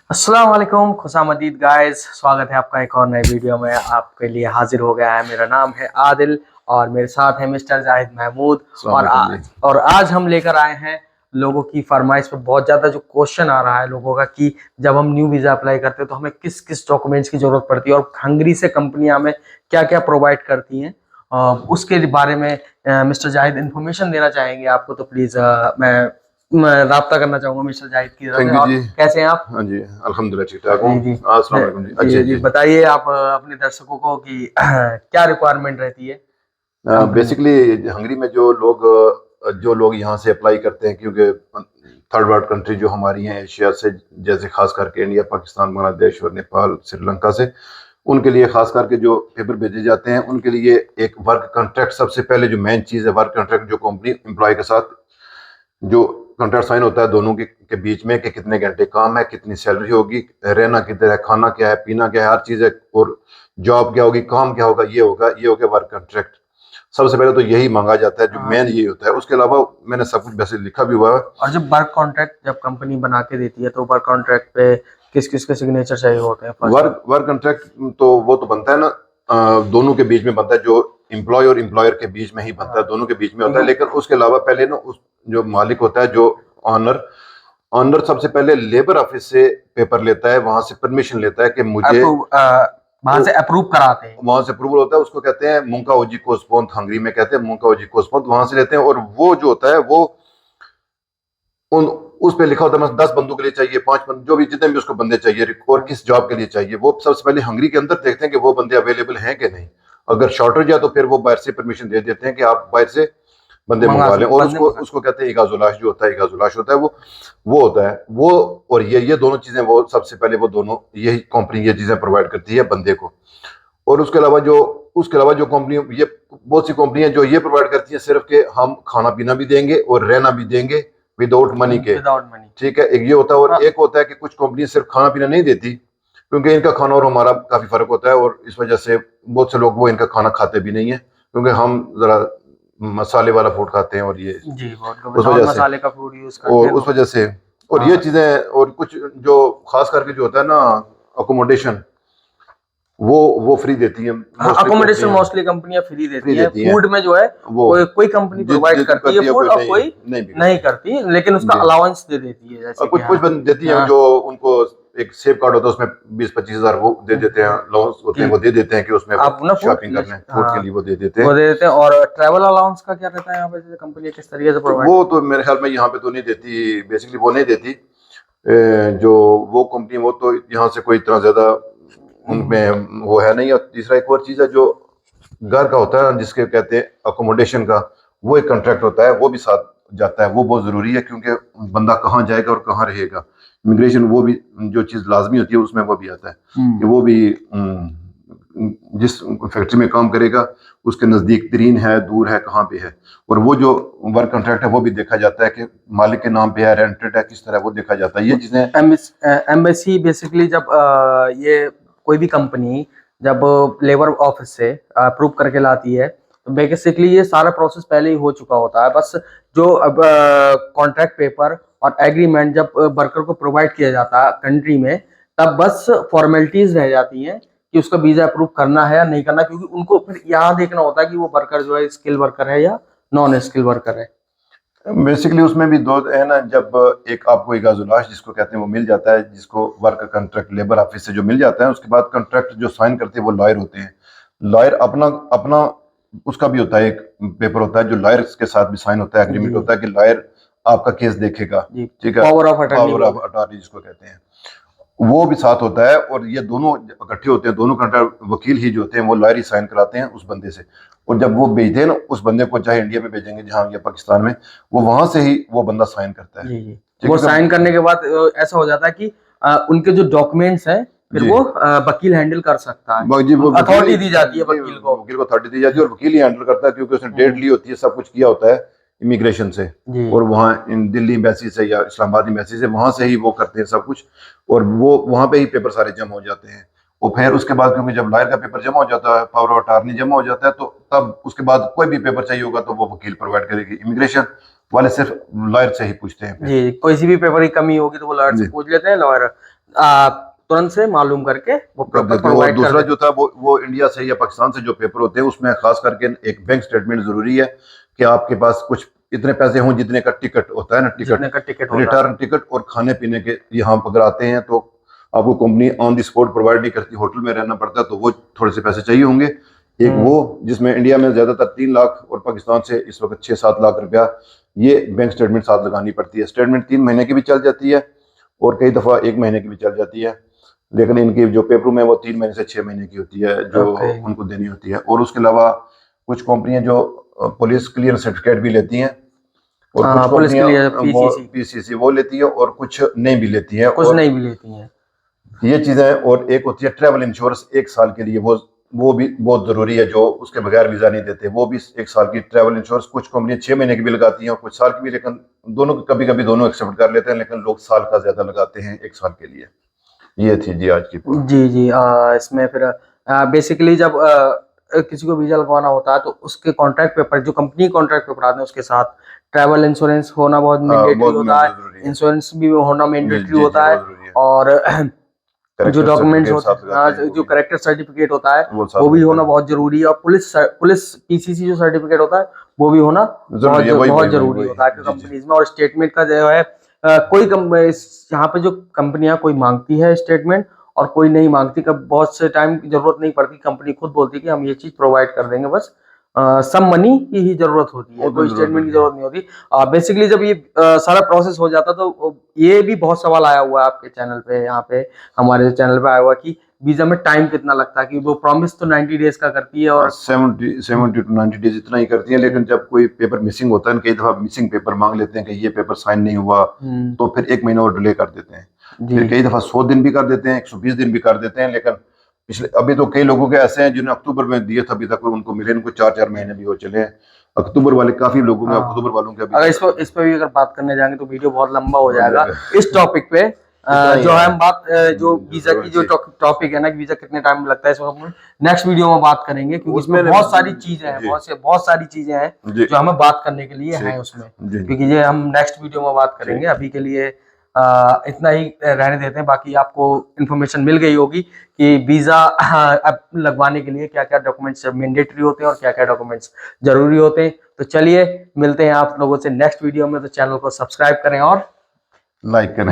अस्सलाम वालेकुम खुशामदीद गाइस, स्वागत है आपका एक और नए वीडियो में। आपके लिए हाजिर हो गया है। मेरा नाम है आदिल और मेरे साथ है मिस्टर जाहिद महमूद। और आज हम लेकर आए हैं लोगों की फरमाइश पर बहुत ज़्यादा जो क्वेश्चन आ रहा है लोगों का कि जब हम न्यू वीज़ा अप्लाई करते हैं तो हमें किस किस डॉक्यूमेंट्स की ज़रूरत पड़ती है और हंगरी से कंपनियां हमें क्या क्या प्रोवाइड करती हैं। उसके बारे में मिस्टर जाहिद इन्फॉर्मेशन देना चाहेंगे आपको, तो प्लीज़ मैं राब्ता करना चाहूंगा मिस्टर जाहिद की तरफ से। और कैसे हैं आप? हाँ जी, अल्हम्दुलिल्लाह ठीक ठाक हूँ। जी अस्सलाम वालेकुम जी। अच्छा जी बताइए आप अपने दर्शकों को कि क्या रिक्वायरमेंट रहती है बेसिकली हंगरी में जो लोग यहाँ से अप्लाई करते हैं, क्योंकि थर्ड वर्ल्ड कंट्री जो हमारी हैं एशिया से, जैसे खास करके इंडिया, पाकिस्तान, बांग्लादेश और नेपाल, श्रीलंका से, उनके लिए खास करके जो पेपर भेजे जाते हैं उनके लिए एक वर्क कॉन्ट्रैक्ट, सबसे पहले जो मेन चीज़ है वर्क कॉन्ट्रैक्ट, जो कंपनी एम्प्लॉय के साथ जो कॉन्ट्रैक्ट साइन होता है दोनों के बीच में कि कितने घंटे काम है, कितनी सैलरी होगी, रहना किधर है, खाना क्या है, पीना क्या है, हर चीज़ है, और जॉब क्या होगी, काम क्या होगा, ये हो गया वर्क कॉन्ट्रैक्ट। सबसे पहले तो यही मांगा जाता है, जो मेन यही होता है। उसके अलावा मैंने सब कुछ वैसे लिखा भी हुआ है। और जब वर्क कॉन्ट्रैक्ट जब कंपनी बना के देती है तो वर्क कॉन्ट्रैक्ट पे किस किस के सिग्नेचर चाहिए होते हैं? वर्क कॉन्ट्रैक्ट तो वो तो बनता है ना, दोनों के बीच में बनता है, जो एम्प्लॉय और एम्प्लॉयर के बीच में ही बनता है, दोनों के बीच में होता है। लेकिन उसके अलावा पहले ना उस जो मालिक होता है, जो ऑनर ऑनर सबसे पहले लेबर ऑफिस से पेपर लेता है, वहां से परमिशन लेता है कि मुझे वहां से अप्रूव कराते हैं, वहां से अप्रूवल होता है। उसको कहते हैं मुंका ओजी कोस्पोंत, हंगरी में कहते हैं मुंका ओजी कोस्पोंत। वहां से लेते हैं और वो जो होता है वो उस पे लिखा होता है, मतलब 10 बंदों के लिए चाहिए, 5 बंदे, जो भी जितने भी उसको बंदे चाहिए और किस जॉब के लिए चाहिए, वो सबसे पहले हंगरी के अंदर देखते हैं कि वो बंदे अवेलेबल हैं कि नहीं। अगर शॉर्टेज है तो फिर वो बाहर से परमिशन दे देते हैं कि आप बाहर से बंदे मंगवा लें। और उसको कहते हैं इगाजुलाश, जो होता है इगाजुलाश होता है वो होता है वो। और ये दोनों चीजें वो सबसे पहले वो दोनों यही कंपनी ये चीजें प्रोवाइड करती है बंदे को। और उसके अलावा जो कंपनी, ये बहुत सी कंपनियां जो ये प्रोवाइड करती हैं सिर्फ के हम खाना पीना भी देंगे और रहना भी देंगे विदाउट मनी के, ठीक है। एक ये होता है। और एक होता है कि कुछ कंपनी सिर्फ खाना पीना नहीं देती, क्योंकि इनका खाना और हमारा काफी फर्क होता है, और इस वजह से बहुत से लोग वो इनका खाना खाते भी नहीं है, क्योंकि हम जरा मसाले वाला फूड खाते हैं, और ये जी उस वजह से मसाले का फूड यूज करते हैं, और उस वजह से। और ये चीजें, और कुछ जो खास करके जो होता है ना अकोमोडेशन, वो फ्री देती है। अकोमोडेशन मोस्टली कंपनियां फ्री देती हैं। फूड में जो है वो कोई कंपनी प्रोवाइड करती है फूड और कोई नहीं करती, लेकिन उसका अलाउंस दे देती है। जैसे कुछ देती है जो उनको एक सेफ कार्ड होता है, उसमें 20-25 हजार वो दे देते हैं, लोन्स होते हैं वो दे देते हैं कि उसमें आप शॉपिंग करना है, फूड के लिए वो दे देते हैं। और ट्रैवल अलाउंस का क्या रहता है यहाँ पे, जैसे कंपनी किस तरीके से प्रोवाइड? वो तो मेरे ख्याल में यहाँ पे तो नहीं देती, बेसिकली वो नहीं देती। जो वो कंपनी, वो तो यहाँ से कोई इतना ज्यादा उनमें वो है नहीं। और तीसरा एक और चीज है जो घर का होता है, जिसके कहते हैं अकोमोडेशन का, वो एक कॉन्ट्रैक्ट होता है, वो भी साथ जाता है। वो बहुत जरूरी है, क्योंकि बंदा कहाँ जाएगा और कहाँ रहेगा, इमिग्रेशन वो भी जो चीज लाजमी होती है उसमें वो भी आता है कि वो भी जिस फैक्ट्री में काम करेगा उसके नजदीक तरीन है, दूर है, कहाँ पे है। और वो जो वर्क कॉन्ट्रैक्ट है वो भी देखा जाता है कि मालिक के नाम पे है, रेंटेड है, किस तरह, वो देखा जाता है। ये चीजें एम्बेसी बेसिकली जब ये कोई भी कंपनी जब लेबर ऑफिस से अप्रूव करके लाती है तो बेसिकली ये सारा प्रोसेस पहले ही हो चुका होता है। बस जो अब कॉन्ट्रैक्ट पेपर और एग्रीमेंट जब वर्कर को प्रोवाइड किया जाता है कंट्री में, तब बस फॉर्मेलिटीज रह जाती हैं कि उसका वीजा अप्रूव करना है या नहीं करना, क्योंकि उनको फिर यहाँ देखना होता है कि वो वर्कर जो है स्किल वर्कर है या नॉन स्किल वर्कर है। बेसिकली उसमें भी दो है ना, जब एक आपको इगाजुलाश जिसको कहते हैं वो मिल जाता है, जिसको वर्क कॉन्ट्रैक्ट लेबर ऑफिस से जो मिल जाता है, उसके बाद कॉन्ट्रैक्ट जो साइन करते हैं वो लॉयर होते हैं। लॉयर अपना अपना उसका भी होता है, एक पेपर होता है जो लॉयर के साथ भी साइन होता है, एग्रीमेंट होता है कि लॉयर आपका केस देखेगा, ठीक है, पावर ऑफ अटॉर्नी जिसको कहते हैं, वो भी साथ होता है। और ये दोनों इकट्ठे होते हैं, दोनों कॉन्ट्रैक्ट वकील ही जो होते हैं वो लॉयर ही साइन कराते हैं उस बंदे से। और जब वो भेजते हैं ना उस बंदे को, चाहे इंडिया में भेजेंगे जहां या पाकिस्तान में, वो वहां से ही वो बंदा साइन करता है। जी वो साइन करने के बाद ऐसा हो जाता है कि उनके जो डॉक्यूमेंट्स हैं फिर वो वकील हैंडल कर सकता है, अथॉरिटी दी जाती है वकील को अथॉरिटी दी जाती है, और वकील ही हैंडल करता है, क्योंकि उसने डेट ली होती है, सब कुछ किया होता है इमिग्रेशन से, और वहाँ दिल्ली एम्बेसी से या इस्लामाबाद एम्बेसी से, वहां से ही वो करते हैं सब कुछ। और वो वहां पे ही पेपर सारे जमा हो जाते हैं। और फिर उसके बाद, क्योंकि जब लॉयर का पेपर जमा हो जाता है, पावर ऑफ अटॉर्नी जमा हो जाता है, तो तब उसके बाद कोई भी पेपर चाहिए होगा तो वो वकील प्रोवाइड करेगी। इमिग्रेशन वाले सिर्फ लॉयर से ही पूछते हैं। जी कोई सी भी पेपर की कमी होगी तो वो लॉयर से पूछ लेते हैं, लॉयर तुरंत से मालूम करके वो कर प्रॉपर देते हैं। और प्रोवाइड कर दूसरा देते जो था वो इंडिया से या पाकिस्तान से जो पेपर होते हैं उसमें खास करके एक बैंक स्टेटमेंट जरूरी है कि आपके पास कुछ इतने पैसे हों जितने का टिकट होता है ना, हैं, जितने का टिकट होता है। रिटर्न टिकट और खाने पीने के यहाँ अगर आते हैं तो आपको company on the spot provide नहीं करती, होटल में रहना पड़ता है, तो वो थोड़े से पैसे चाहिए होंगे। एक वो जिसमें इंडिया में ज्यादातर 3 लाख और पाकिस्तान से इस वक्त 6-7 लाख रुपया ये बैंक स्टेटमेंट साथ लगानी पड़ती है। स्टेटमेंट 3 महीने की भी चल जाती है और कई दफा 1 महीने की भी चल जाती है, लेकिन इनकी जो पेपर में वो 3 महीने से 6 महीने की होती है जो उनको देनी होती है। और उसके अलावा कुछ कंपनियां जो पुलिस क्लियर सर्टिफिकेट भी लेती हैं और कुछ कंपनियां पीसीसी वो लेती है और कुछ नहीं भी लेती है, कुछ नहीं भी लेती हैं ये चीजें। और एक होती है ट्रैवल इंश्योरेंस 1 साल के लिए, वो भी बहुत जरूरी है, जो उसके बगैर वीजा नहीं देते, वो भी 1 साल की ट्रैवल इंश्योरेंस। कुछ कंपनियां 6 महीने की भी लगाती हैं और कुछ साल की भी, लेकिन दोनों कभी कभी दोनों एक्सेप्ट कर लेते हैं, लेकिन लोग साल का ज्यादा लगाते हैं 1 साल के लिए। ये थी जी आज की बात। जी जी। इसमें फिर बेसिकली जब किसी को वीजा लगवाना होता है तो उसके कॉन्ट्रैक्ट पेपर, जो कंपनी कॉन्ट्रैक्ट पेपर आते हैं उसके साथ ट्रैवल इंश्योरेंस होना बहुत मैंडेटरी होता है, इंश्योरेंस भी होना मैंडेटरी होता है, और जो डॉक्यूमेंट्स होता है, जो करेक्टर सर्टिफिकेट होता है वो भी होना बहुत जरूरी है, और पुलिस पीसीसी जो सर्टिफिकेट होता है वो भी होना बहुत जरूरी होता है कंपनीज में। और स्टेटमेंट का जो है कोई यहाँ पे जो कंपनियां कोई मांगती है स्टेटमेंट और कोई नहीं मांगती, कब बहुत से टाइम की जरूरत नहीं पड़ती, कंपनी खुद बोलती है कि हम ये चीज प्रोवाइड कर देंगे, बस सब मनी की ही जरूरत होती है, कोई स्टेटमेंट की जरूरत नहीं होती। बेसिकली जब ये सारा प्रोसेस हो जाता तो ये भी बहुत सवाल आया हुआ है आपके चैनल पे, यहाँ पे हमारे चैनल पे आया हुआ कि वीजा में टाइम कितना लगता है, कि वो प्रॉमिस तो 90 डेज का करती है और 70 to 90 डेज इतना ही करती है, लेकिन जब कोई पेपर मिसिंग होता है, कई दफा मिसिंग पेपर मांग लेते हैं कि ये पेपर साइन नहीं हुआ, तो फिर 1 महीना और डिले कर देते हैं, फिर कई दफा 100 दिन भी कर देते हैं, 120 दिन भी कर देते हैं। लेकिन पिछले अभी तो कई लोगों के ऐसे हैं जिन्होंने अक्टूबर में दिए था, अभी तक उनको मिले, उनको 4-4 महीने भी हो चले हैं। अक्टूबर वाले काफी लोगों में, अक्टूबर वालों के अगर इस पे भी अगर बात करने जाएंगे तो वीडियो बहुत लंबा हो जाएगा इस टॉपिक पे। जो है हम बात जो वीजा की जो टॉपिक है ना, वीजा कितने टाइम में लगता है, इसमें हम नेक्स्ट वीडियो में बात करेंगे, क्योंकि उसमें बहुत सारी चीजें हैं, बहुत सारी चीजें हैं जो हमें बात करने के लिए हैं उसमें, क्योंकि ये हम नेक्स्ट वीडियो में बात करेंगे। अभी के लिए इतना ही रहने देते हैं। बाकी आपको इन्फॉर्मेशन मिल गई होगी कि वीजा लगवाने के लिए क्या क्या डॉक्यूमेंट्स मैंडेटरी होते हैं और क्या क्या डॉक्यूमेंट्स जरूरी होते हैं। तो चलिए मिलते हैं आप लोगों से नेक्स्ट वीडियो में। तो चैनल को सब्सक्राइब करें और लाइक करें।